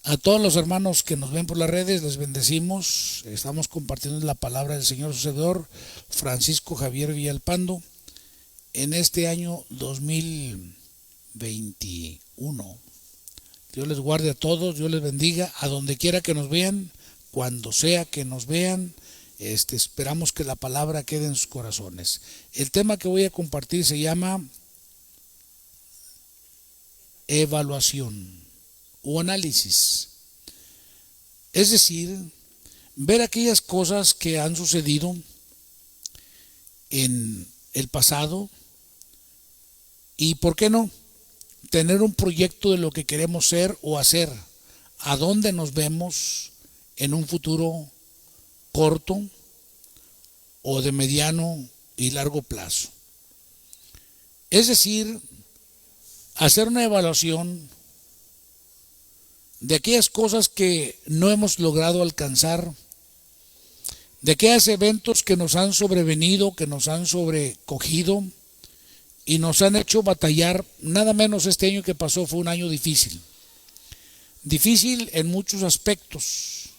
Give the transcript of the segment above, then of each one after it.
A todos los hermanos que nos ven por las redes, les bendecimos. Estamos compartiendo la palabra del Señor Sucedor, Francisco Javier Villalpando, en este año 2021. Dios les guarde a todos, Dios les bendiga, a donde quiera que nos vean, cuando sea que nos vean. Esperamos que la palabra quede en sus corazones. El tema que voy a compartir se llama evaluación o análisis, es decir, ver aquellas cosas que han sucedido en el pasado y, ¿por qué no?, tener un proyecto de lo que queremos ser o hacer, a dónde nos vemos en un futuro corto o de mediano y largo plazo. Es decir, hacer una evaluación de aquellas cosas que no hemos logrado alcanzar, de aquellos eventos que nos han sobrevenido, que nos han sobrecogido y nos han hecho batallar. Nada menos este año que pasó fue un año difícil. Difícil en muchos aspectos.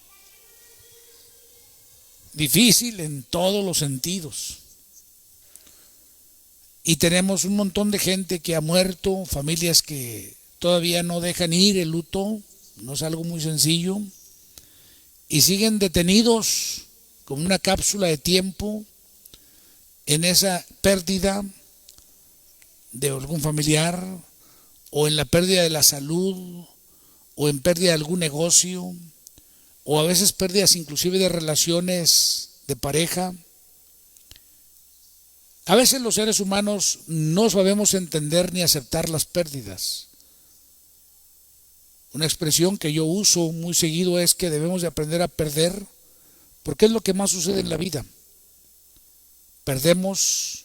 Difícil en todos los sentidos. Y tenemos un montón de gente que ha muerto, familias que todavía no dejan ir el luto. No es algo muy sencillo, y siguen detenidos como una cápsula de tiempo en esa pérdida de algún familiar, o en la pérdida de la salud, o en pérdida de algún negocio, o a veces pérdidas inclusive de relaciones de pareja. A veces los seres humanos no sabemos entender ni aceptar las pérdidas. Una expresión que yo uso muy seguido es que debemos de aprender a perder, porque es lo que más sucede en la vida. Perdemos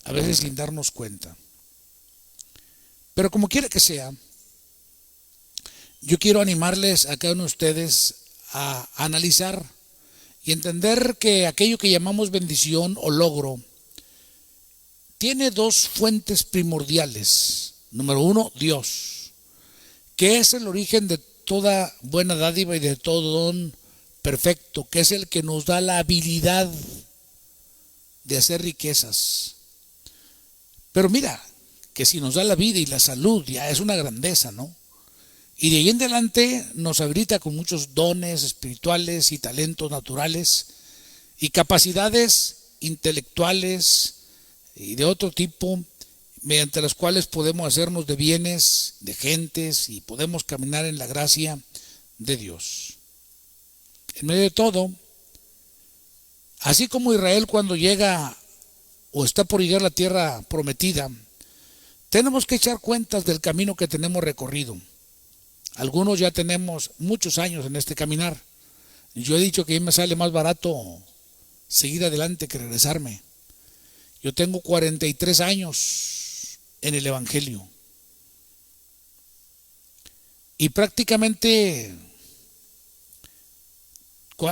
a veces sin darnos cuenta. Pero como quiera que sea, yo quiero animarles a cada uno de ustedes a analizar y entender que aquello que llamamos bendición o logro tiene dos fuentes primordiales. Número uno, Dios, que es el origen de toda buena dádiva y de todo don perfecto, que es el que nos da la habilidad de hacer riquezas. Pero mira, que si nos da la vida y la salud, ya es una grandeza, ¿no? Y de ahí en adelante nos habilita con muchos dones espirituales y talentos naturales y capacidades intelectuales y de otro tipo, mediante las cuales podemos hacernos de bienes, de gentes, y podemos caminar en la gracia de Dios. En medio de todo, así como Israel cuando llega o está por llegar a la tierra prometida, tenemos que echar cuentas del camino que tenemos recorrido. Algunos ya tenemos muchos años en este caminar. Yo he dicho que a mí me sale más barato seguir adelante que regresarme. Yo tengo 43 años en el Evangelio y prácticamente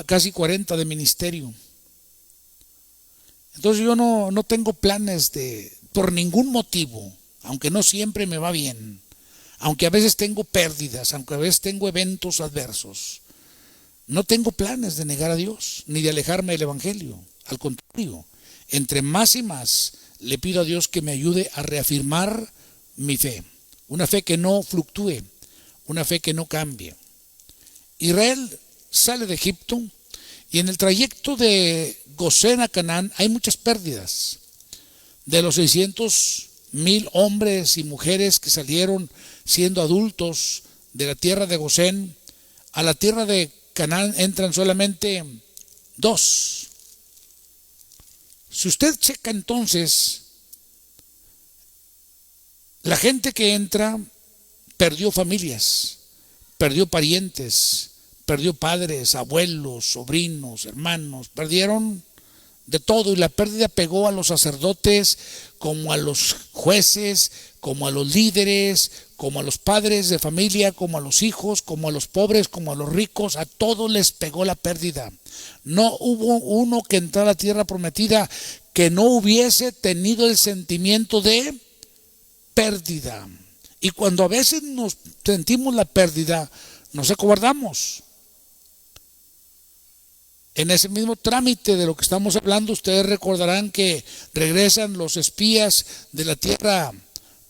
casi 40 de ministerio. Entonces yo no tengo planes por ningún motivo, aunque no siempre me va bien, aunque a veces tengo pérdidas, aunque a veces tengo eventos adversos, no tengo planes de negar a Dios ni de alejarme del Evangelio. Al contrario, entre más y más le pido a Dios que me ayude a reafirmar mi fe, una fe que no fluctúe, una fe que no cambie. Israel sale de Egipto y en el trayecto de Gosén a Canaán hay muchas pérdidas. De los 600,000 hombres y mujeres que salieron siendo adultos de la tierra de Gosén, a la tierra de Canaán entran solamente 2. Si usted checa entonces, la gente que entra perdió familias, perdió parientes, perdió padres, abuelos, sobrinos, hermanos, perdieron de todo, y la pérdida pegó a los sacerdotes, como a los jueces, como a los líderes, como a los padres de familia, como a los hijos, como a los pobres, como a los ricos. A todos les pegó la pérdida. No hubo uno que entrara a la tierra prometida que no hubiese tenido el sentimiento de pérdida. Y cuando a veces nos sentimos la pérdida, nos acobardamos. En ese mismo trámite de lo que estamos hablando, ustedes recordarán que regresan los espías de la tierra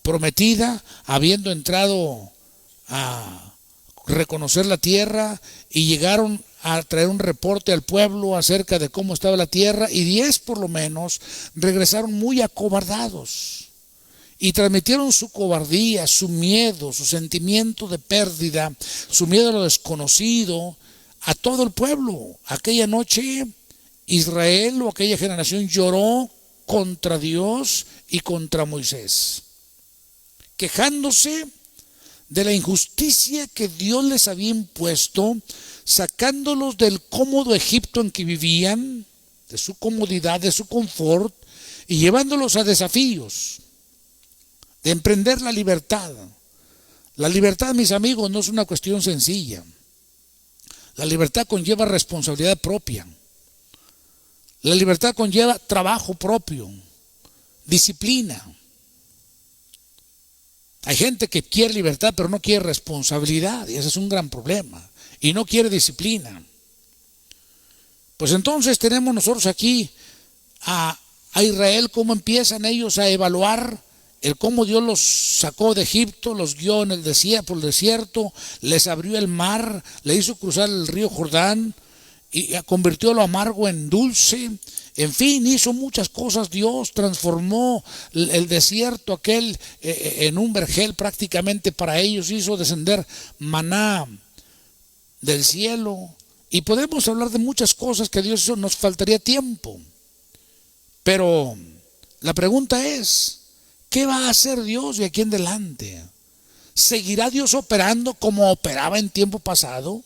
prometida, habiendo entrado a reconocer la tierra, y llegaron a traer un reporte al pueblo acerca de cómo estaba la tierra, y 10 por lo menos regresaron muy acobardados y transmitieron su cobardía, su miedo, su sentimiento de pérdida, su miedo a lo desconocido a todo el pueblo. Aquella noche Israel o aquella generación lloró contra Dios y contra Moisés, quejándose de la injusticia que Dios les había impuesto, sacándolos del cómodo Egipto en que vivían, de su comodidad, de su confort, y llevándolos a desafíos de emprender la libertad. La libertad, mis amigos, no es una cuestión sencilla. La libertad conlleva responsabilidad propia. La libertad conlleva trabajo propio, disciplina. Hay gente que quiere libertad pero no quiere responsabilidad, y ese es un gran problema, y no quiere disciplina. Pues entonces tenemos nosotros aquí a Israel, cómo empiezan ellos a evaluar el cómo Dios los sacó de Egipto, los guió en el desierto, por el desierto, les abrió el mar, le hizo cruzar el río Jordán y convirtió lo amargo en dulce. En fin, hizo muchas cosas Dios, transformó el desierto aquel en un vergel prácticamente para ellos, hizo descender maná del cielo, y podemos hablar de muchas cosas que Dios hizo, nos faltaría tiempo. Pero la pregunta es, ¿qué va a hacer Dios de aquí en adelante? ¿Seguirá Dios operando como operaba en tiempo pasado?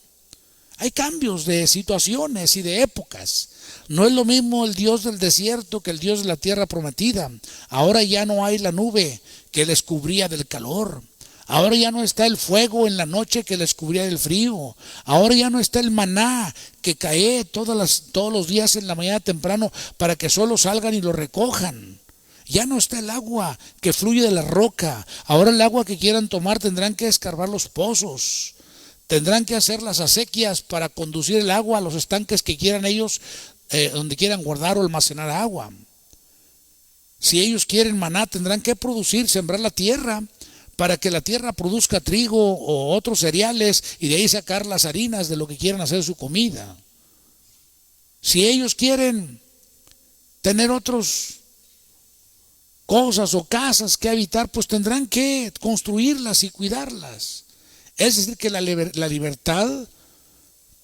Hay cambios de situaciones y de épocas. No es lo mismo el Dios del desierto que el Dios de la tierra prometida. Ahora ya no hay la nube que les cubría del calor. Ahora ya no está el fuego en la noche que les cubría del frío. Ahora ya no está el maná que cae todos los días en la mañana temprano para que solo salgan y lo recojan. Ya no está el agua que fluye de la roca. Ahora el agua que quieran tomar tendrán que escarbar los pozos. Tendrán que hacer las acequias para conducir el agua a los estanques que quieran ellos, donde quieran guardar o almacenar agua. Si ellos quieren maná, tendrán que sembrar la tierra para que la tierra produzca trigo o otros cereales, y de ahí sacar las harinas de lo que quieran hacer su comida. Si ellos quieren tener otras cosas o casas que habitar, pues tendrán que construirlas y cuidarlas. Es decir, que la libertad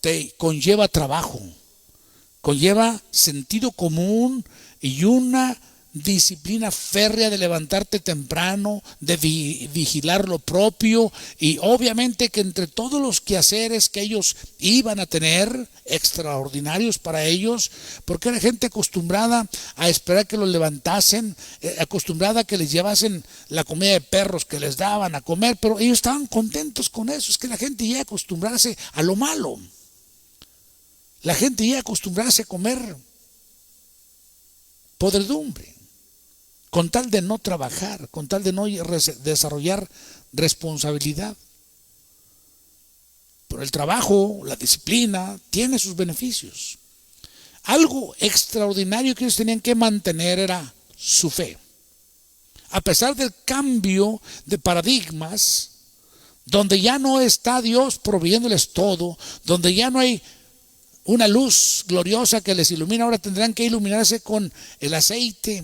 te conlleva trabajo, conlleva sentido común y una disciplina férrea de levantarte temprano, de vigilar lo propio, y obviamente que entre todos los quehaceres que ellos iban a tener, extraordinarios para ellos, porque era gente acostumbrada a esperar que los levantasen, acostumbrada a que les llevasen la comida de perros que les daban a comer, pero ellos estaban contentos con eso. Es que la gente ya acostumbrarse a lo malo, la gente ya acostumbrarse a comer podredumbre, con tal de no trabajar, con tal de no desarrollar responsabilidad. Pero el trabajo, la disciplina, tiene sus beneficios. Algo extraordinario que ellos tenían que mantener era su fe. A pesar del cambio de paradigmas, donde ya no está Dios proveyéndoles todo, donde ya no hay una luz gloriosa que les ilumina, ahora tendrán que iluminarse con el aceite,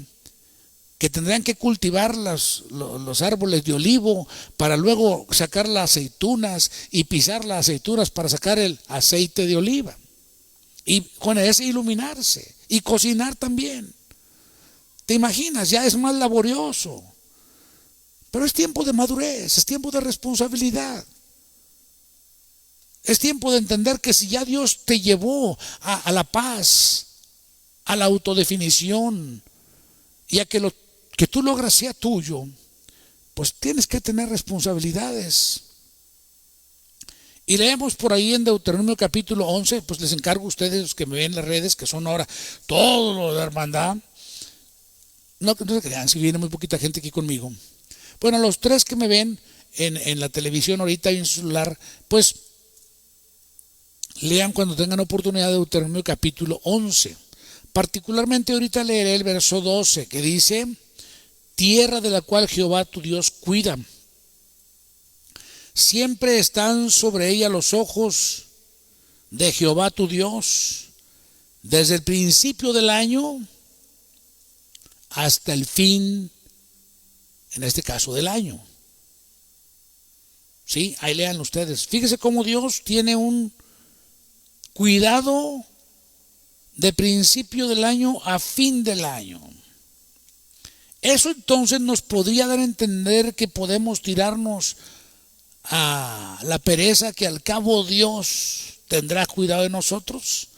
que tendrán que cultivar los árboles de olivo para luego sacar las aceitunas, y pisar las aceitunas para sacar el aceite de oliva, y con ese iluminarse y cocinar también. ¿Te imaginas? Ya es más laborioso, pero es tiempo de madurez, es tiempo de responsabilidad. Es tiempo de entender que si ya Dios te llevó a la paz, a la autodefinición, y a que lo que tú logras sea tuyo, pues tienes que tener responsabilidades. Y leemos por ahí en Deuteronomio capítulo 11, pues les encargo a ustedes, los que me ven en las redes, que son ahora todo lo de la hermandad, no se crean, si viene muy poquita gente aquí conmigo. Bueno, los tres que me ven en la televisión ahorita y en su celular, pues Lean cuando tengan oportunidad de Deuteronomio capítulo 11. Particularmente ahorita leeré el verso 12 que dice: tierra de la cual Jehová tu Dios cuida. Siempre están sobre ella los ojos de Jehová tu Dios, desde el principio del año hasta el fin, en este caso del año. Sí, ahí lean ustedes. Fíjese cómo Dios tiene un cuidado de principio del año a fin del año. Eso entonces nos podría dar a entender que podemos tirarnos a la pereza, que al cabo Dios tendrá cuidado de nosotros.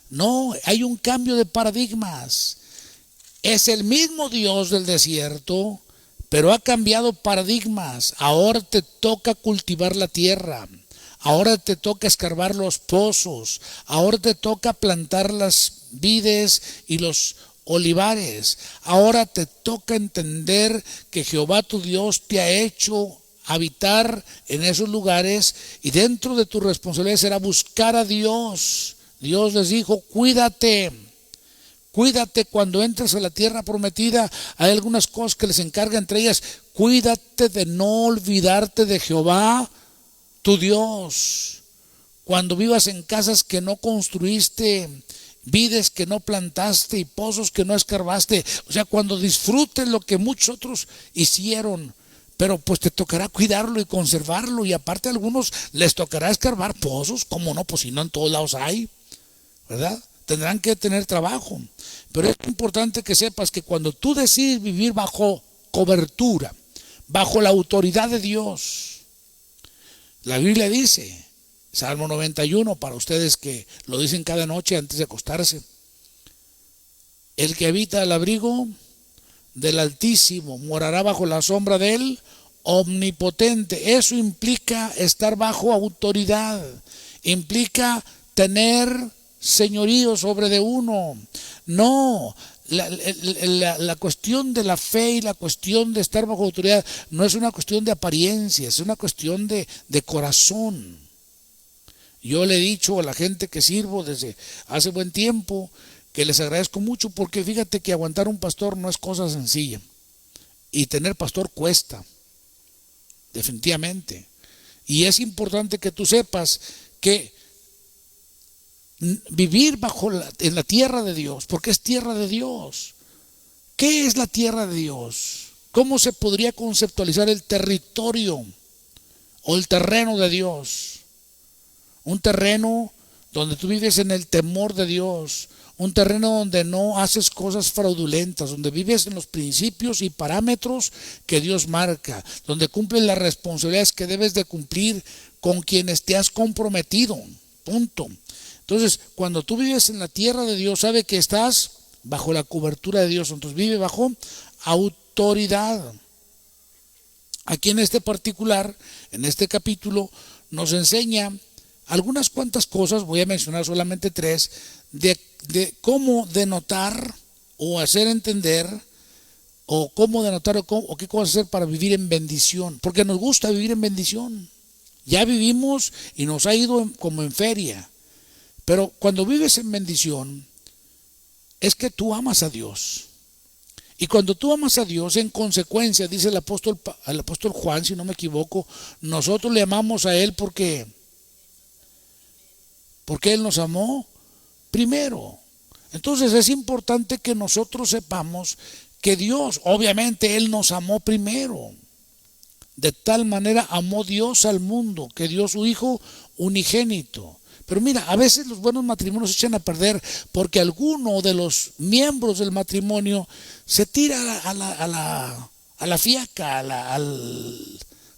No, hay un cambio de paradigmas. Es el mismo Dios del desierto, pero ha cambiado paradigmas. Ahora te toca cultivar la tierra, ahora te toca escarbar los pozos, ahora te toca plantar las vides y los olivares. Ahora te toca entender que Jehová tu Dios te ha hecho habitar en esos lugares, y dentro de tu responsabilidad será buscar a Dios. Dios les dijo: cuídate cuando entres a la tierra prometida. Hay algunas cosas que les encarga, entre ellas: cuídate de no olvidarte de Jehová tu Dios. Cuando vivas en casas que no construiste, vides que no plantaste y pozos que no escarbaste, o sea, cuando disfrutes lo que muchos otros hicieron, pero pues te tocará cuidarlo y conservarlo, y aparte a algunos les tocará escarbar pozos, como no, pues si no en todos lados hay, ¿verdad? Tendrán que tener trabajo. Pero es importante que sepas que cuando tú decides vivir bajo cobertura, bajo la autoridad de Dios, la Biblia dice, Salmo 91, para ustedes que lo dicen cada noche antes de acostarse: el que habita al abrigo del Altísimo morará bajo la sombra del Omnipotente. Eso implica estar bajo autoridad, implica tener señorío sobre de uno. No, la cuestión de la fe y la cuestión de estar bajo autoridad no es una cuestión de apariencia, es una cuestión de corazón. Yo le he dicho a la gente que sirvo desde hace buen tiempo que les agradezco mucho, porque fíjate que aguantar un pastor no es cosa sencilla, y tener pastor cuesta, definitivamente. Y es importante que tú sepas que vivir en la tierra de Dios, porque es tierra de Dios. ¿Qué es la tierra de Dios? ¿Cómo se podría conceptualizar el territorio o el terreno de Dios? Un terreno donde tú vives en el temor de Dios, un terreno donde no haces cosas fraudulentas, donde vives en los principios y parámetros que Dios marca, donde cumples las responsabilidades que debes de cumplir con quienes te has comprometido, punto. Entonces, cuando tú vives en la tierra de Dios, sabe que estás bajo la cobertura de Dios, entonces vive bajo autoridad. Aquí en este particular, en este capítulo, nos enseña algunas cuantas cosas, voy a mencionar solamente 3, de cómo denotar o hacer entender, o cómo denotar o qué cosas hacer para vivir en bendición, porque nos gusta vivir en bendición. Ya vivimos y nos ha ido como en feria, pero cuando vives en bendición es que tú amas a Dios. Y cuando tú amas a Dios, en consecuencia, dice el apóstol Juan, si no me equivoco, nosotros le amamos a Él porque Él nos amó primero. Entonces es importante que nosotros sepamos que Dios, obviamente Él nos amó primero. De tal manera amó Dios al mundo, que dio su Hijo unigénito. Pero mira, a veces los buenos matrimonios se echan a perder porque alguno de los miembros del matrimonio se tira a la fiaca,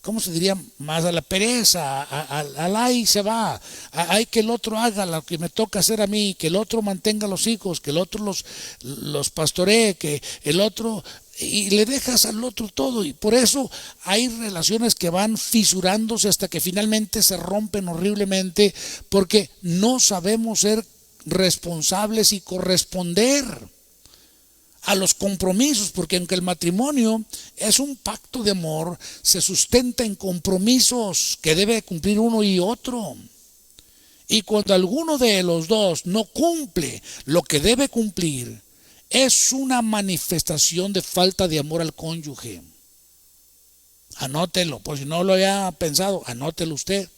¿cómo se diría? Más a la pereza, al ahí se va, hay que el otro haga lo que me toca hacer a mí, que el otro mantenga a los hijos, que el otro los pastoree, que el otro, y le dejas al otro todo, y por eso hay relaciones que van fisurándose hasta que finalmente se rompen horriblemente, porque no sabemos ser responsables y corresponder a los compromisos, porque aunque el matrimonio es un pacto de amor, se sustenta en compromisos que debe cumplir uno y otro. Y cuando alguno de los dos no cumple lo que debe cumplir, es una manifestación de falta de amor al cónyuge. Anótelo, por si no lo había pensado, anótelo usted.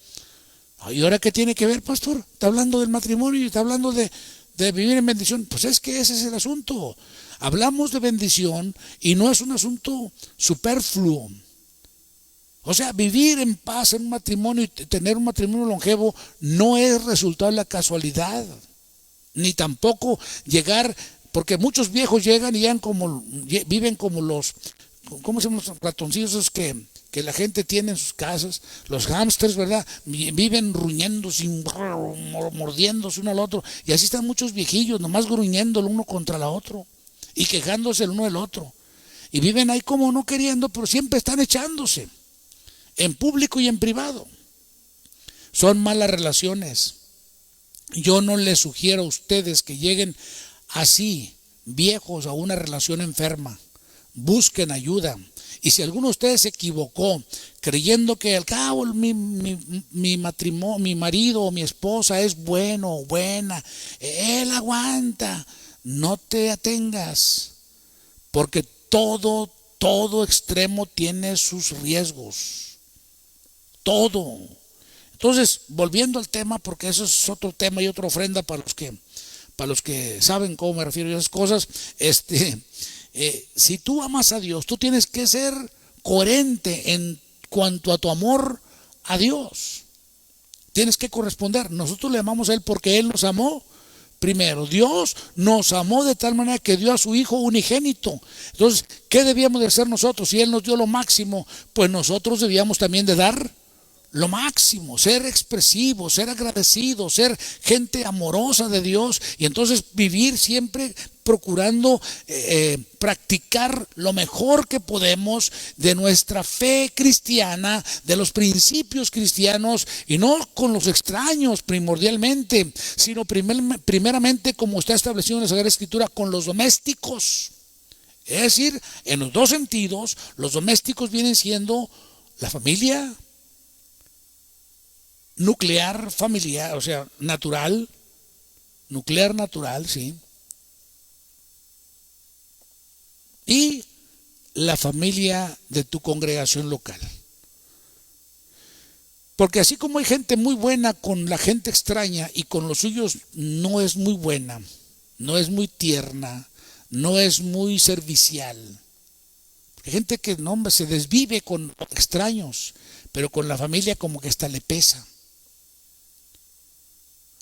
¿Y ahora qué tiene que ver, pastor? Está hablando del matrimonio y está hablando de vivir en bendición. Pues es que ese es el asunto. Hablamos de bendición y no es un asunto superfluo. O sea, vivir en paz en un matrimonio y tener un matrimonio longevo no es resultado de la casualidad, ni tampoco llegar, porque muchos viejos llegan y viven como los, ¿cómo se llaman los ratoncillos esos que la gente tiene en sus casas? Los hámsters, ¿verdad? Viven ruñéndose, mordiéndose uno al otro, y así están muchos viejillos, nomás gruñendo el uno contra el otro y quejándose el uno del otro, y viven ahí como no queriendo, pero siempre están echándose, en público y en privado. Son malas relaciones. Yo no les sugiero a ustedes que lleguen así, viejos, a una relación enferma. Busquen ayuda. Y si alguno de ustedes se equivocó creyendo que al cabo mi matrimonio, mi marido o mi esposa es bueno o buena, él aguanta, no te atengas, porque todo extremo tiene sus riesgos. Todo. Entonces, volviendo al tema, porque eso es otro tema y otra ofrenda para los que saben cómo me refiero a esas cosas. Si tú amas a Dios, tú tienes que ser coherente en cuanto a tu amor a Dios. Tienes que corresponder. Nosotros le amamos a Él porque Él nos amó primero. Dios nos amó de tal manera que dio a su Hijo unigénito. Entonces, ¿qué debíamos de hacer nosotros? Si Él nos dio lo máximo, pues nosotros debíamos también de dar lo máximo, ser expresivos, ser agradecidos, ser gente amorosa de Dios, y entonces vivir siempre procurando practicar lo mejor que podemos de nuestra fe cristiana, de los principios cristianos, y no con los extraños primordialmente, sino primeramente, como está establecido en la Sagrada Escritura, con los domésticos. Es decir, en los dos sentidos, los domésticos vienen siendo la familia nuclear familiar, o sea, natural, nuclear natural, sí, y la familia de tu congregación local. Porque así como hay gente muy buena con la gente extraña y con los suyos no es muy buena, no es muy tierna, no es muy servicial. Hay gente que no, se desvive con extraños, pero con la familia como que hasta le pesa.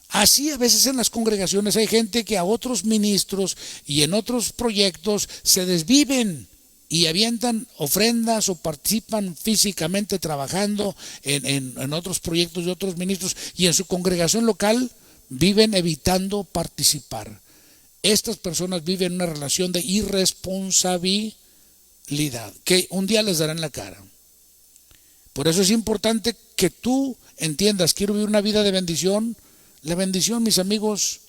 Así a veces en las congregaciones hay gente que a otros ministros y en otros proyectos se desviven y avientan ofrendas o participan físicamente trabajando en otros proyectos de otros ministros, y en su congregación local viven evitando participar. Estas personas viven una relación de irresponsabilidad que un día les darán la cara. Por eso es importante que tú entiendas: quiero vivir una vida de bendición. La bendición, mis amigos,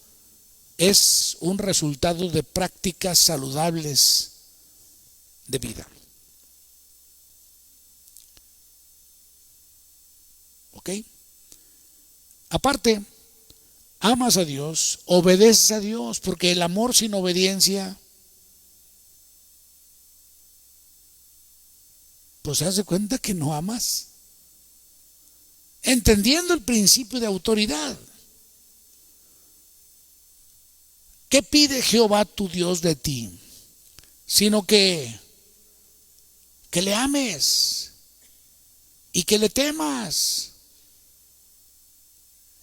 es un resultado de prácticas saludables de vida. ¿Ok? Aparte, amas a Dios, obedeces a Dios, porque el amor sin obediencia, pues haz de cuenta que no amas. Entendiendo el principio de autoridad. ¿Qué pide Jehová tu Dios de ti? Sino que le ames y que le temas.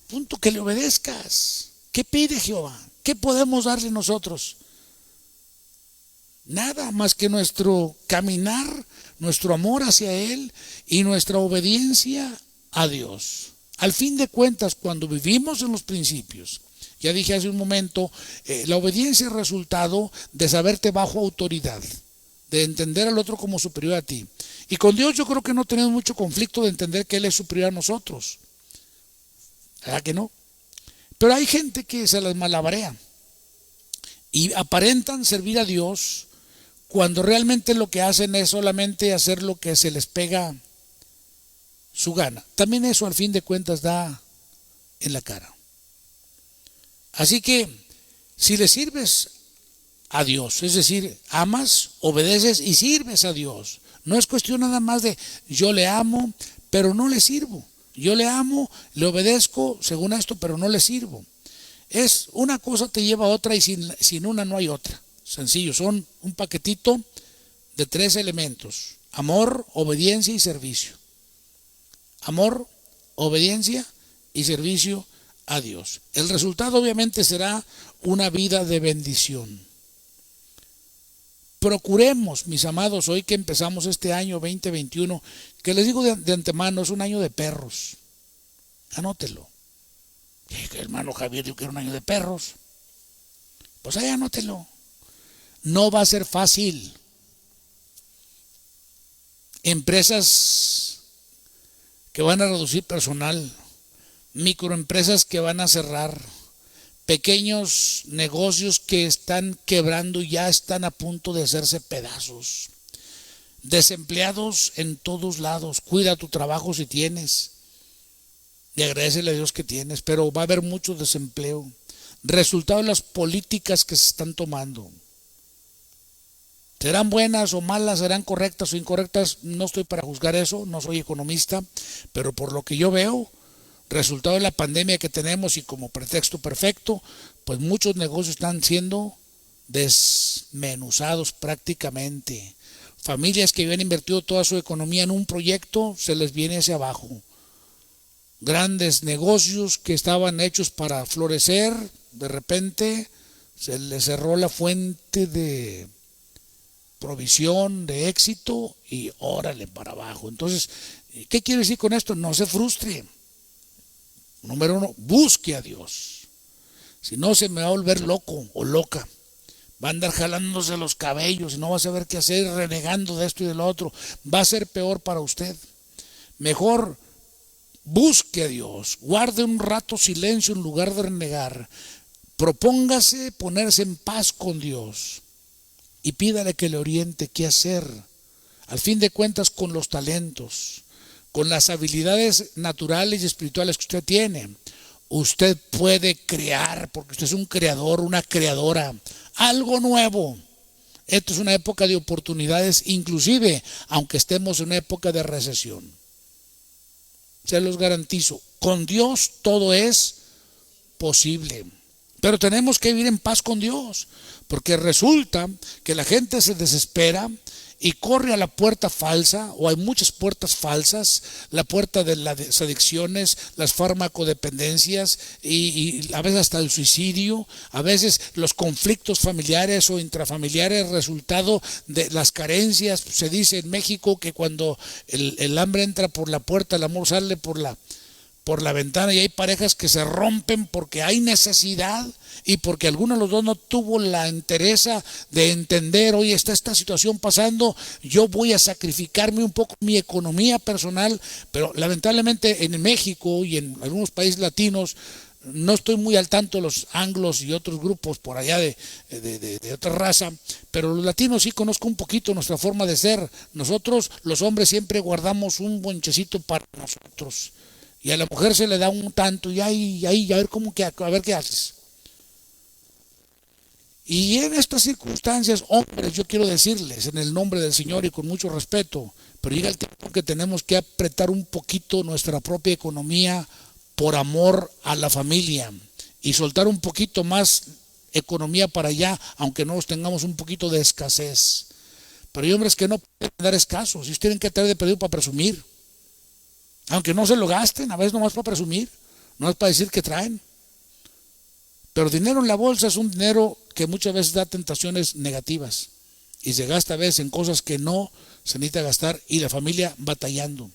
Punto, que le obedezcas. ¿Qué pide Jehová? ¿Qué podemos darle nosotros? Nada más que nuestro caminar, nuestro amor hacia Él y nuestra obediencia a Dios. Al fin de cuentas, cuando vivimos en los principios, ya dije hace un momento, la obediencia es resultado de saberte bajo autoridad, de entender al otro como superior a ti. Y con Dios yo creo que no tenemos mucho conflicto de entender que Él es superior a nosotros. ¿Verdad que no? Pero hay gente que se las malabarea y aparentan servir a Dios cuando realmente lo que hacen es solamente hacer lo que se les pega su gana. También eso al fin de cuentas da en la cara. Así que si le sirves a Dios, es decir, amas, obedeces y sirves a Dios. No es cuestión nada más de yo le amo, pero no le sirvo. Yo le amo, le obedezco según esto, pero no le sirvo. Es una cosa te lleva a otra y sin una no hay otra. Sencillo, son un paquetito de 3 elementos: amor, obediencia y servicio. Amor, obediencia y servicio a Dios. El resultado obviamente será una vida de bendición. Procuremos, mis amados, hoy que empezamos este año 2021, que les digo de antemano, es un año de perros. Anótelo. Que hermano Javier dijo que era un año de perros. Pues ahí anótelo. No va a ser fácil. Empresas que van a reducir personal, microempresas que van a cerrar, pequeños negocios que están quebrando y ya están a punto de hacerse pedazos, desempleados en todos lados. Cuida tu trabajo si tienes y agradécele a Dios que tienes, pero va a haber mucho desempleo, resultado de las políticas que se están tomando. Serán buenas o malas, serán correctas o incorrectas, no estoy para juzgar eso, no soy economista, pero por lo que yo veo, resultado de la pandemia que tenemos y como pretexto perfecto, pues muchos negocios están siendo desmenuzados prácticamente. Familias que habían invertido toda su economía en un proyecto, se les viene hacia abajo. Grandes negocios que estaban hechos para florecer, de repente se les cerró la fuente de provisión, de éxito, y órale para abajo. Entonces, ¿qué quiero decir con esto? No se frustre. Número 1, busque a Dios. Si no, se me va a volver loco o loca. Va a andar jalándose los cabellos y no va a saber qué hacer, renegando de esto y de lo otro. Va a ser peor para usted. Mejor busque a Dios. Guarde un rato silencio en lugar de renegar. Propóngase ponerse en paz con Dios y pídale que le oriente qué hacer. Al fin de cuentas, con los talentos, con las habilidades naturales y espirituales que usted tiene, usted puede crear, porque usted es un creador, una creadora, algo nuevo. Esto es una época de oportunidades, inclusive aunque estemos en una época de recesión. Se los garantizo, con Dios todo es posible. Pero tenemos que vivir en paz con Dios, porque resulta que la gente se desespera y corre a la puerta falsa, o hay muchas puertas falsas, la puerta de las adicciones, las farmacodependencias y a veces hasta el suicidio, a veces los conflictos familiares o intrafamiliares, resultado de las carencias. Se dice en México que cuando el hambre entra por la puerta, el amor sale por la ventana, y hay parejas que se rompen porque hay necesidad y porque alguno de los dos no tuvo la entereza de entender, oye, está esta situación pasando, yo voy a sacrificarme un poco mi economía personal. Pero lamentablemente en México y en algunos países latinos, no estoy muy al tanto de los anglos y otros grupos por allá de otra raza, pero los latinos sí conozco un poquito nuestra forma de ser. Nosotros los hombres siempre guardamos un bonchecito para nosotros, y a la mujer se le da un tanto, y ahí a ver a ver qué haces. Y en estas circunstancias, hombres, yo quiero decirles en el nombre del Señor y con mucho respeto, pero llega el tiempo que tenemos que apretar un poquito nuestra propia economía por amor a la familia y soltar un poquito más economía para allá, aunque no tengamos un poquito de escasez. Pero hay hombres que no pueden dar escasos, y tienen que tener de perdido para presumir. Aunque no se lo gasten, a veces nomás para presumir, no es para decir que traen. Pero dinero en la bolsa es un dinero que muchas veces da tentaciones negativas y se gasta a veces en cosas que no se necesita gastar, y la familia batallando.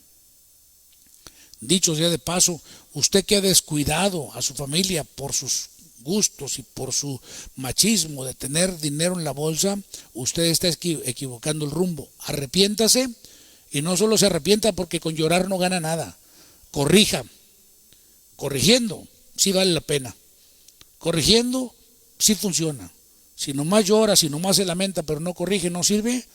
Dicho sea de paso, usted que ha descuidado a su familia por sus gustos y por su machismo de tener dinero en la bolsa, usted está equivocando el rumbo. Arrepiéntase. Y no solo se arrepienta, porque con llorar no gana nada. Corrija. Corrigiendo sí vale la pena. Corrigiendo sí funciona. Si nomás llora, si nomás se lamenta pero no corrige, no sirve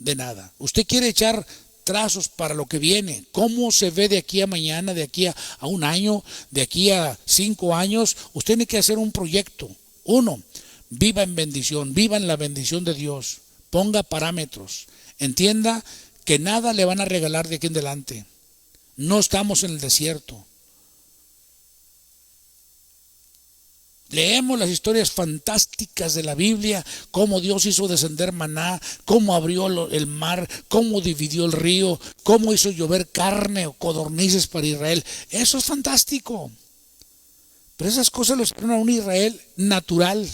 de nada. Usted quiere echar trazos para lo que viene. ¿Cómo se ve de aquí a mañana, de aquí a un año, de aquí a 5 años? Usted tiene que hacer un proyecto. Uno, viva en bendición, viva en la bendición de Dios. Ponga parámetros. Entienda que nada le van a regalar de aquí en adelante. No estamos en el desierto. Leemos las historias fantásticas de la Biblia, cómo Dios hizo descender maná, cómo abrió el mar, cómo dividió el río, cómo hizo llover carne o codornices para Israel. Eso es fantástico. Pero esas cosas lo hicieron a un Israel natural,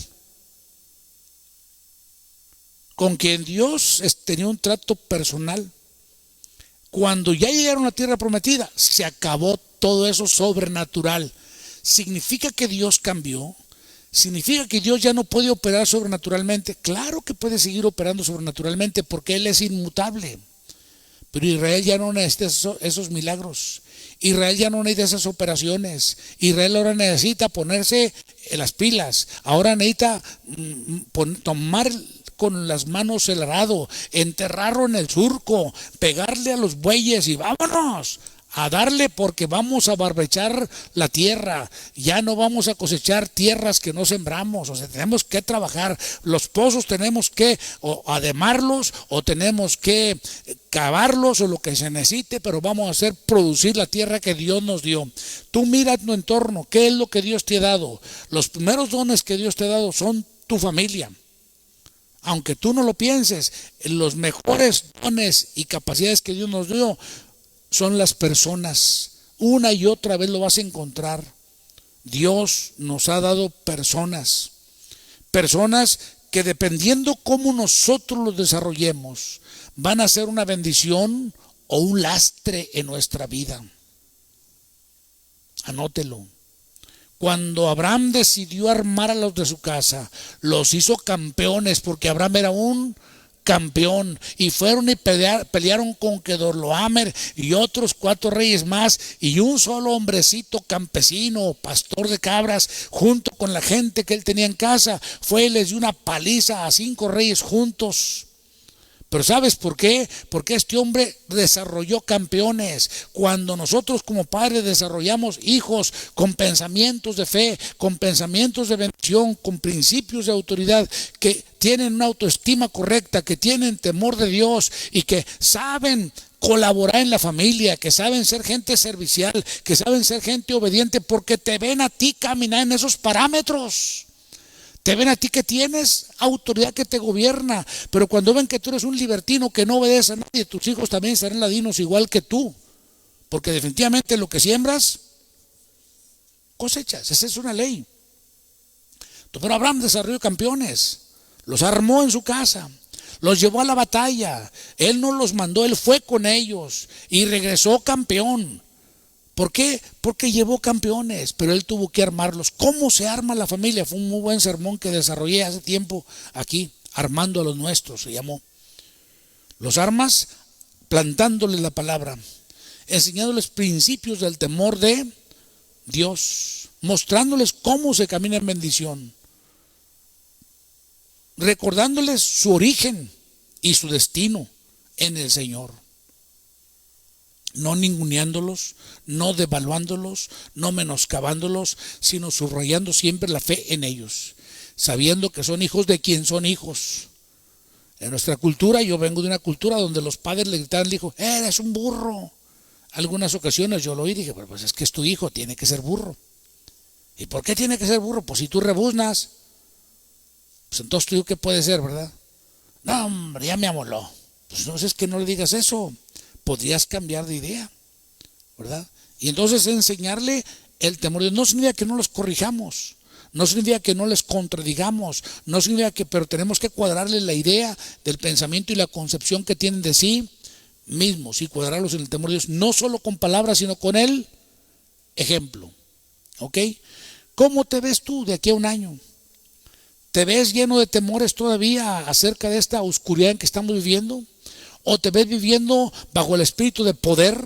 con quien Dios tenía un trato personal. Cuando ya llegaron a la tierra prometida, se acabó todo eso sobrenatural. ¿Significa que Dios cambió? ¿Significa que Dios ya no puede operar sobrenaturalmente? Claro que puede seguir operando sobrenaturalmente porque Él es inmutable. Pero Israel ya no necesita esos milagros. Israel ya no necesita esas operaciones. Israel ahora necesita ponerse en las pilas. Ahora necesita tomar con las manos el arado, enterrarlo en el surco, pegarle a los bueyes y vámonos a darle, porque vamos a barbechar la tierra. Ya no vamos a cosechar tierras que no sembramos. O sea, tenemos que trabajar. Los pozos tenemos que o ademarlos o tenemos que cavarlos o lo que se necesite, pero vamos a hacer producir la tierra que Dios nos dio. Tú mira tu entorno, ¿qué es lo que Dios te ha dado? Los primeros dones que Dios te ha dado son tu familia. Aunque tú no lo pienses, los mejores dones y capacidades que Dios nos dio son las personas. Una y otra vez lo vas a encontrar. Dios nos ha dado personas. Personas que dependiendo cómo nosotros los desarrollemos, van a ser una bendición o un lastre en nuestra vida. Anótelo. Cuando Abraham decidió armar a los de su casa, los hizo campeones, porque Abraham era un campeón, y fueron y pelearon con Kedorlaomer y otros 4 reyes más, y un solo hombrecito campesino, pastor de cabras, junto con la gente que él tenía en casa, fue y les dio una paliza a 5 reyes juntos. Pero ¿sabes por qué? Porque este hombre desarrolló campeones. Cuando nosotros como padres desarrollamos hijos con pensamientos de fe, con pensamientos de bendición, con principios de autoridad, que tienen una autoestima correcta, que tienen temor de Dios y que saben colaborar en la familia, que saben ser gente servicial, que saben ser gente obediente, porque te ven a ti caminar en esos parámetros. Te ven a ti que tienes autoridad que te gobierna, pero cuando ven que tú eres un libertino que no obedece a nadie, tus hijos también serán ladinos igual que tú, porque definitivamente lo que siembras, cosechas. Esa es una ley. Pero Abraham desarrolló campeones, los armó en su casa, los llevó a la batalla, él no los mandó, él fue con ellos y regresó campeón. ¿Por qué? Porque llevó campeones, pero él tuvo que armarlos. ¿Cómo se arma la familia? Fue un muy buen sermón que desarrollé hace tiempo aquí, armando a los nuestros, se llamó. Los armas plantándoles la palabra, enseñándoles principios del temor de Dios, mostrándoles cómo se camina en bendición, recordándoles su origen y su destino en el Señor. No ninguneándolos, no devaluándolos, no menoscabándolos, sino subrayando siempre la fe en ellos, sabiendo que son hijos de quien son hijos. En nuestra cultura, yo vengo de una cultura donde los padres le gritaban al hijo, eres un burro. Algunas ocasiones yo lo oí y dije, pues es que es tu hijo, tiene que ser burro. ¿Y por qué tiene que ser burro? Pues si tú rebuznas, pues entonces tu hijo ¿qué puede ser, verdad? No, hombre, ya me amoló. Pues no es que no le digas eso. Podrías cambiar de idea, ¿verdad? Y entonces enseñarle el temor de Dios no significa que no los corrijamos, no significa que no les contradigamos, no significa que, pero tenemos que cuadrarles la idea del pensamiento y la concepción que tienen de sí mismos y cuadrarlos en el temor de Dios, no solo con palabras, sino con el ejemplo, ¿ok? ¿Cómo te ves tú de aquí a un año? ¿Te ves lleno de temores todavía acerca de esta oscuridad en que estamos viviendo? ¿O te ves viviendo bajo el espíritu de poder,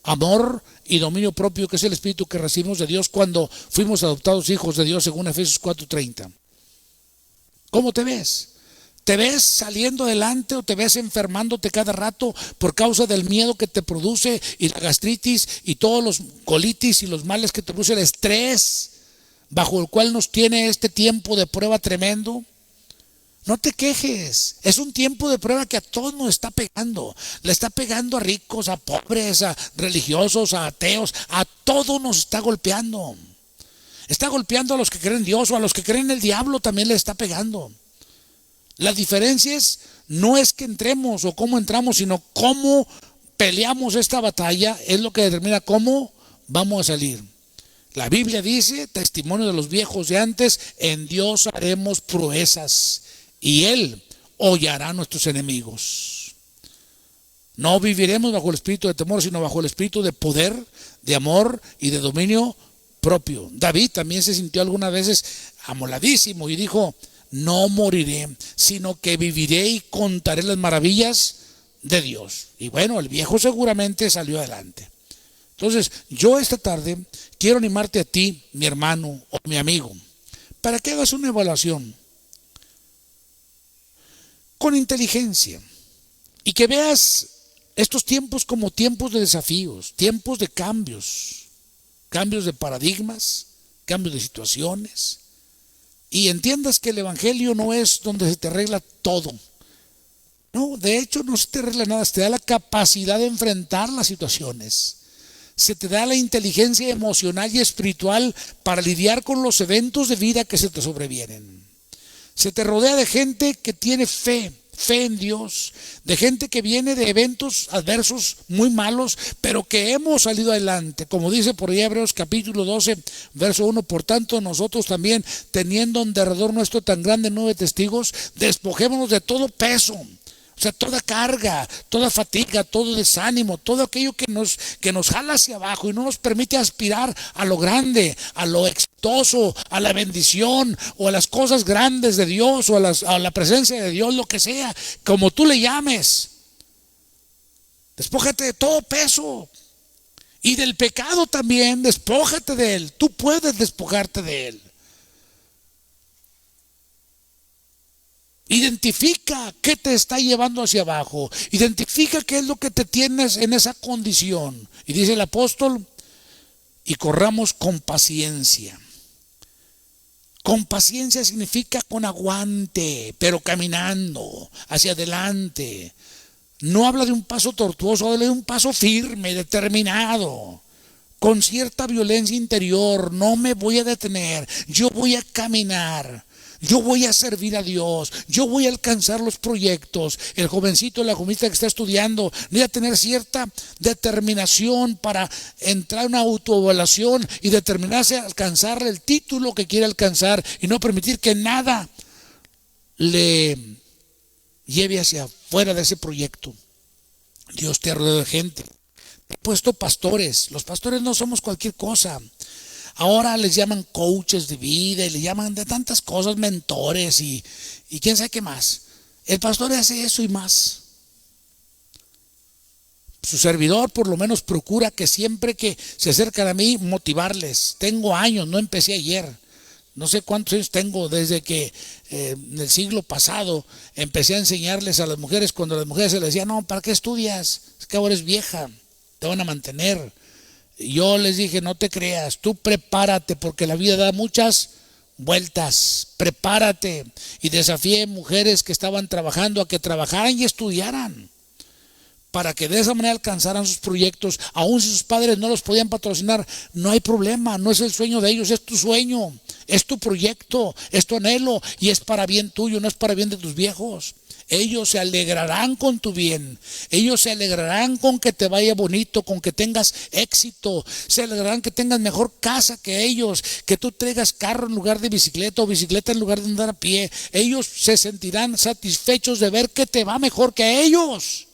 amor y dominio propio, que es el espíritu que recibimos de Dios cuando fuimos adoptados hijos de Dios según Efesios 4:30? ¿Cómo te ves? ¿Te ves saliendo adelante o te ves enfermándote cada rato por causa del miedo que te produce y la gastritis y todos los colitis y los males que te produce el estrés bajo el cual nos tiene este tiempo de prueba tremendo? No te quejes, es un tiempo de prueba que a todos nos está pegando. Le está pegando a ricos, a pobres, a religiosos, a ateos, a todos nos está golpeando. Está golpeando a los que creen en Dios o a los que creen en el diablo también le está pegando. La diferencia no es que entremos o cómo entramos, sino cómo peleamos esta batalla, es lo que determina cómo vamos a salir. La Biblia dice, testimonio de los viejos de antes, en Dios haremos proezas y Él hollará a nuestros enemigos. No viviremos bajo el espíritu de temor, sino bajo el espíritu de poder, de amor y de dominio propio. David también se sintió algunas veces amoladísimo y dijo, no moriré, sino que viviré y contaré las maravillas de Dios. Y bueno, el viejo seguramente salió adelante. Entonces, yo esta tarde quiero animarte a ti, mi hermano o mi amigo, para que hagas una evaluación con inteligencia y que veas estos tiempos como tiempos de desafíos, tiempos de cambios, cambios de paradigmas, cambios de situaciones. Y entiendas que el evangelio no es donde se te arregla todo. No, de hecho no se te arregla nada, se te da la capacidad de enfrentar las situaciones. Se te da la inteligencia emocional y espiritual para lidiar con los eventos de vida que se te sobrevienen. Se te rodea de gente que tiene fe en Dios, de gente que viene de eventos adversos muy malos, pero que hemos salido adelante. Como dice por ahí Hebreos capítulo 12, verso 1, por tanto nosotros también, teniendo en derredor nuestro tan grande número de testigos, despojémonos de todo peso. O sea, toda carga, toda fatiga, todo desánimo, todo aquello que nos jala hacia abajo y no nos permite aspirar a lo grande, a lo exitoso, a la bendición o a las cosas grandes de Dios o a la presencia de Dios, lo que sea, como tú le llames. Despójate de todo peso y del pecado también, despójate de él. Tú puedes despojarte de él. Identifica qué te está llevando hacia abajo. Identifica qué es lo que te tienes en esa condición. Y dice el apóstol, y corramos con paciencia. Con paciencia significa con aguante, pero caminando hacia adelante. No habla de un paso tortuoso, habla de un paso firme, determinado, con cierta violencia interior. No me voy a detener, yo voy a caminar. Yo voy a servir a Dios, yo voy a alcanzar los proyectos. El jovencito, la jovencita que está estudiando, debe tener cierta determinación para entrar en una autoevaluación y determinarse a alcanzar el título que quiere alcanzar y no permitir que nada le lleve hacia afuera de ese proyecto. Dios te ha rodeado de gente, te ha puesto pastores. Los pastores no somos cualquier cosa. Ahora les llaman coaches de vida y le llaman de tantas cosas, mentores y quién sabe qué más. El pastor hace eso y más. Su servidor por lo menos procura que siempre que se acercan a mí motivarles. Tengo años, no empecé ayer. No sé cuántos años tengo desde que en el siglo pasado empecé a enseñarles a las mujeres. Cuando a las mujeres se les decía, no, ¿para qué estudias? Es que ahora eres vieja, te van a mantener. Yo les dije, no te creas, tú prepárate porque la vida da muchas vueltas, prepárate. Y desafié mujeres que estaban trabajando a que trabajaran y estudiaran para que de esa manera alcanzaran sus proyectos. Aun si sus padres no los podían patrocinar, no hay problema, no es el sueño de ellos, es tu sueño, es tu proyecto, es tu anhelo y es para bien tuyo, no es para bien de tus viejos. Ellos se alegrarán con tu bien. Ellos se alegrarán con que te vaya bonito, con que tengas éxito. Se alegrarán que tengas mejor casa que ellos, que tú traigas carro en lugar de bicicleta o bicicleta en lugar de andar a pie. Ellos se sentirán satisfechos de ver que te va mejor que ellos.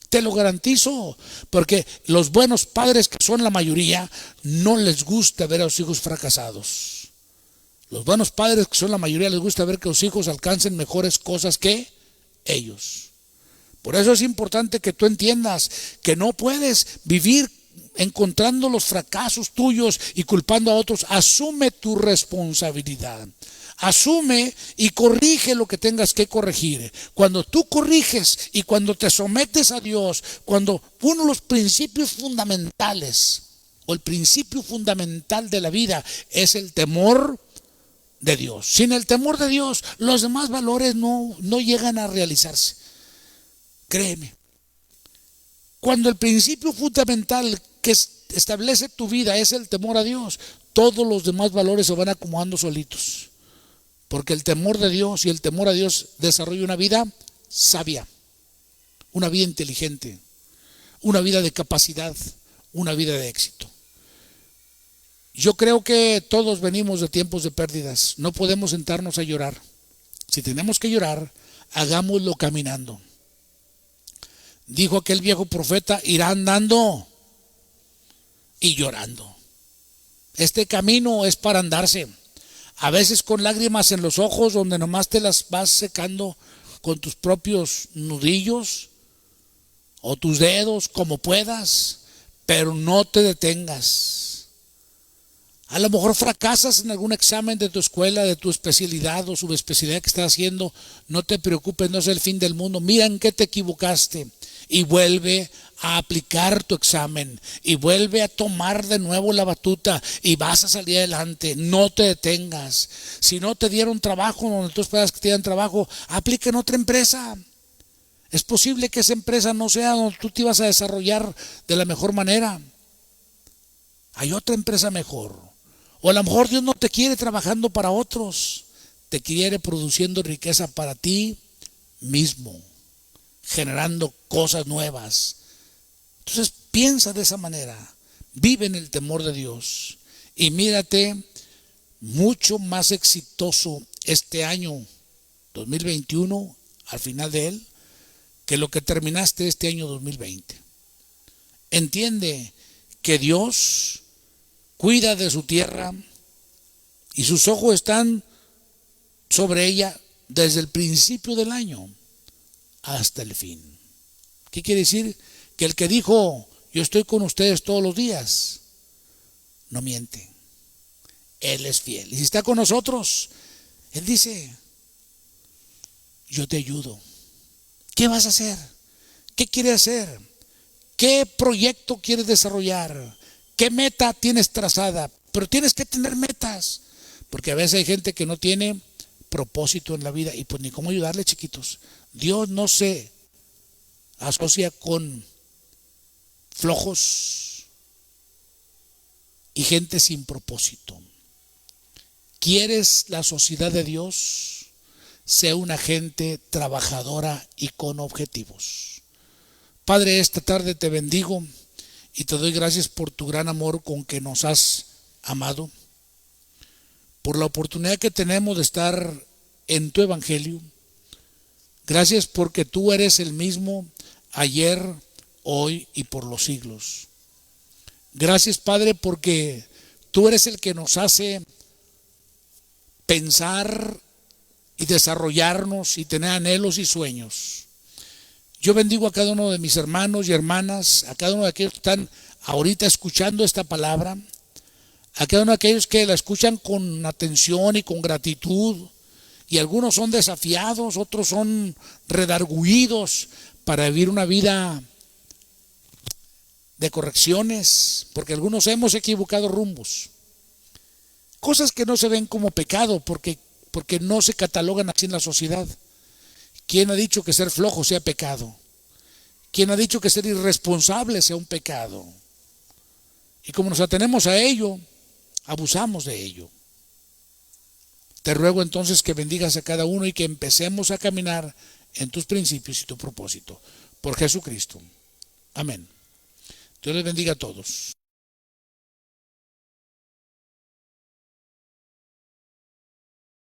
Te lo garantizo, porque los buenos padres, que son la mayoría, no les gusta ver a sus hijos fracasados. Los buenos padres, que son la mayoría, les gusta ver que los hijos alcancen mejores cosas que ellos. Por eso es importante que tú entiendas que no puedes vivir encontrando los fracasos tuyos y culpando a otros. Asume tu responsabilidad. asume y corrige lo que tengas que corregir. Cuando tú corriges y cuando te sometes a Dios, cuando uno de los principios fundamentales o el principio fundamental de la vida es el temor de Dios. Sin el temor de Dios, los demás valores no llegan a realizarse. Créeme. Cuando el principio fundamental que establece tu vida es el temor a Dios, todos los demás valores se van acomodando solitos. Porque el temor de Dios y el temor a Dios desarrolla una vida sabia, una vida inteligente, una vida de capacidad, una vida de éxito. Yo creo que todos venimos de tiempos de pérdidas. No podemos sentarnos a llorar. Si tenemos que llorar, hagámoslo caminando. Dijo aquel viejo profeta, irá andando y llorando. Este camino es para andarse. A veces con lágrimas en los ojos, donde nomás te las vas secando con tus propios nudillos o tus dedos, como puedas, pero no te detengas. A lo mejor fracasas en algún examen de tu escuela, de tu especialidad o subespecialidad que estás haciendo. No te preocupes, no es el fin del mundo. Mira en qué te equivocaste y vuelve a aplicar tu examen y vuelve a tomar de nuevo la batuta y vas a salir adelante. No te detengas. Si no te dieron trabajo donde tú esperas que te dieran trabajo, aplica en otra empresa. Es posible que esa empresa no sea donde tú te ibas a desarrollar de la mejor manera. Hay otra empresa mejor. O a lo mejor Dios no te quiere trabajando para otros, te quiere produciendo riqueza para ti mismo, generando cosas nuevas. Entonces piensa de esa manera, vive en el temor de Dios y mírate mucho más exitoso este año 2021, al final de él, que lo que terminaste este año 2020. Entiende que Dios cuida de su tierra y sus ojos están sobre ella desde el principio del año hasta el fin. ¿Qué quiere decir? Que el que dijo, yo estoy con ustedes todos los días, no miente. Él es fiel. Y si está con nosotros, Él dice, yo te ayudo. ¿Qué vas a hacer? ¿Qué quieres hacer? ¿Qué proyecto quieres desarrollar? ¿Qué meta tienes trazada? Pero tienes que tener metas, porque a veces hay gente que no tiene propósito en la vida y pues ni cómo ayudarle, chiquitos. Dios no se asocia con flojos y gente sin propósito. ¿Quieres la sociedad de Dios? Sea una gente trabajadora y con objetivos. Padre, esta tarde te bendigo y te doy gracias por tu gran amor con que nos has amado, por la oportunidad que tenemos de estar en tu evangelio. Gracias porque tú eres el mismo ayer, hoy y por los siglos. Gracias, Padre, porque tú eres el que nos hace pensar y desarrollarnos y tener anhelos y sueños. Yo bendigo a cada uno de mis hermanos y hermanas, a cada uno de aquellos que están ahorita escuchando esta palabra, a cada uno de aquellos que la escuchan con atención y con gratitud, y algunos son desafiados, otros son redargüidos para vivir una vida de correcciones, porque algunos hemos equivocado rumbos. Cosas que no se ven como pecado, porque no se catalogan así en la sociedad. ¿Quién ha dicho que ser flojo sea pecado? ¿Quién ha dicho que ser irresponsable sea un pecado? Y como nos atenemos a ello, abusamos de ello. Te ruego entonces que bendigas a cada uno y que empecemos a caminar en tus principios y tu propósito. Por Jesucristo. Amén. Dios les bendiga a todos.